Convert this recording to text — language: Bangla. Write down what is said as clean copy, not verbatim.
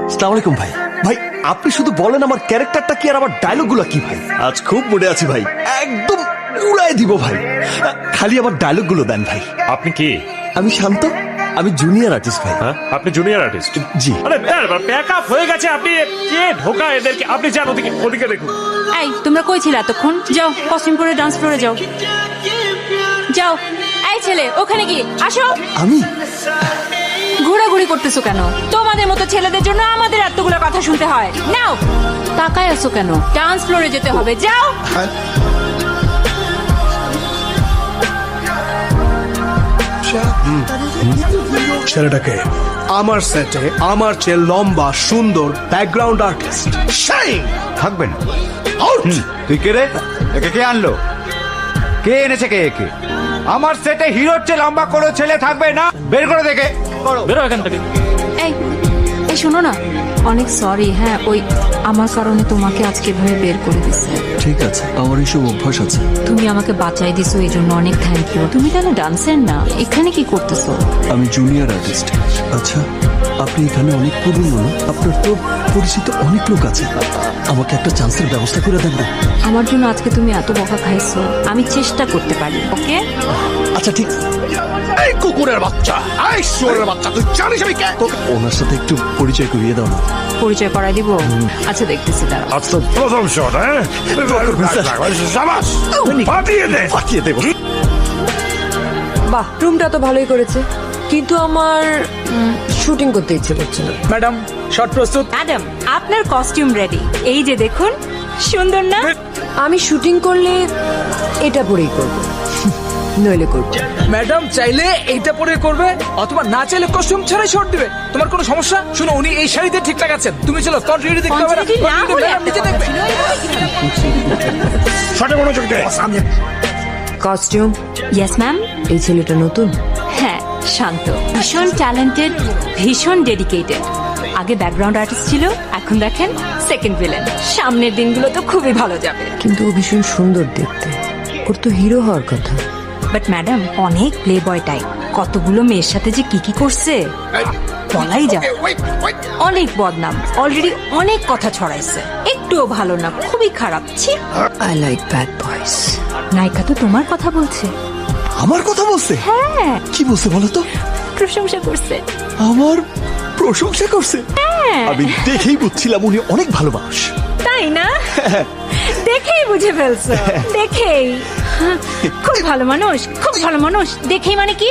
আসসালামু আলাইকুম ভাই। ভাই আপনি শুধু বলেন আমার ক্যারেক্টারটা কি আর আমার ডায়লগগুলো কি ভাই। আজ খুব মুডে আছি ভাই, একদম উড়াই দিব ভাই। খালি আমার ডায়লগগুলো দেন ভাই। আপনি কি? আমি শান্ত, আমি জুনিয়র আর্টিস্ট ভাই। হ্যাঁ, আপনি জুনিয়র আর্টিস্ট? জি। আরে ব্যাকআপ হয়ে গেছে। আপনি কে ঢোকা এদেরকে? আপনি যান ওদিকে, ওদিকে দেখুন। এই তোমরা কই ছিলে এতক্ষণ? যাও কস্টিউম পরে ডান্স ফ্লোরে যাও। যাও। এই ছেলে ওখানে কি? আসো। আমি ঘোরাঘুরি করতেছো কেন? তোমাদের মতো ছেলেদের জন্য আমাদের এতগুলো কথা শুনতে হয়। নাও তাকায় আছো কেন? ডান্স ফ্লোরে যেতে হবে, যাও। ছেলেটাকে আমার সেটে আমার চেয়ে লম্বা সুন্দর ব্যাকগ্রাউন্ড আর্টিস্ট শাইন থাকবেন। আউট। তুই কে রে? একে কে আনলো? কে এনেছে কে একে? আমার সেটে হিরোর চেয়ে লম্বা কোনো ছেলে থাকবে না। বের করে দেখে বেরো এখান থেকে। এই এই শোনো না, অনেক সরি। হ্যাঁ, ওই আমার কারণে তোমাকে আজকে এভাবে বের করে দিচ্ছে। ঠিক আছে, আমার এইসব অভ্যাস আছে। তুমি আমাকে বাঁচাই দিছো, এই জন্য অনেক থ্যাংক ইউ। তুমি কেন ডান্সের না, এখানে কি করতেছো? আমি জুনিয়র আর্টিস্ট। আচ্ছা, আপনি এখানে অনেক পুরনো, আপনার তো পরিচিত অনেক লোক আছে, আমাকে একটা চান্সের ব্যবস্থা করে দেন না? আমার জন্য আজকে তুমি এত বকা খাইছো, আমি চেষ্টা করতে পারি। ওকে আচ্ছা ঠিক। এই কুকুরের বাচ্চা, এই শুয়োরের বাচ্চা, তুই জানিস আমি কে? ওনার সাথে একটু পরিচয় করিয়ে দাও না। পরিচয় করাই দিব? আচ্ছা দেখতেছি তারা। আজ তো প্রথম শট। হ্যাঁ, সাবাস, পাঠিয়ে দে। পাঠিয়ে দেবো। বাহ, রুমটা তো ভালোই করেছে, কিন্তু আমার শুটিং করতে ইচ্ছে করছে না। ম্যাডাম শট প্রস্তুত। ম্যাডাম আপনার কস্টিউম রেডি, এই যে দেখুন, সুন্দর না? আমি শুটিং করলে এটা পরেই করব, নইলে করব। ম্যাডাম চাইলে এইটা পরে করবে, অথবা না চাইলে কস্টিউম ছাড়াই শট দিবে। তোমার কোনো সমস্যা? শোনো, উনি এই শাড়িতে ঠিকঠাক আছেন, তুমি চলো কন্টিনিউটি দেখতে হবে না। Continuity না হলে ম্যাডাম নিচে দেখবে। শটে মনোযোগ দে। Costume, yes ma'am. এই ছেলেটা নতুন। হ্যাঁ, শান্ত, ভীষণ ট্যালেন্টেড, ভীষণ ডেডিকেটেড। আগে ব্যাকগ্রাউন্ড আর্টিস্ট ছিল, এখন দেখেন সেকেন্ড ভিলেন। সামনের দিনগুলো তো খুবই ভালো যাবে। কিন্তু ও ভীষণ সুন্দর দেখতে, ওর তো হিরো হওয়ার কথা। বাট ম্যাডাম অনেক প্লে বয় টাইপ, কতগুলো মেয়ের সাথে যে কি কি করছে বলাই যায়। অনেক বদনাম, অলরেডি অনেক কথা ছড়াইছে। একটুও ভালো না, খুবই খারাপ। ছি। আই লাইক ব্যাড বয়স। নায়িকা তো তোমার কথা বলছে। আমার কথা বলছে? হ্যাঁ, কি বলছে বলো তো? প্রশংসা করছে। আমার প্রশংসা করছে? আমি দেখেই বুঝছিলাম উনি অনেক ভালো মানুষ। তাই না? দেখেই বুঝে ফেলছো? দেখেই খুব ভালো মানুষ, খুব ভালো মানুষ। দেখেই মানে কি?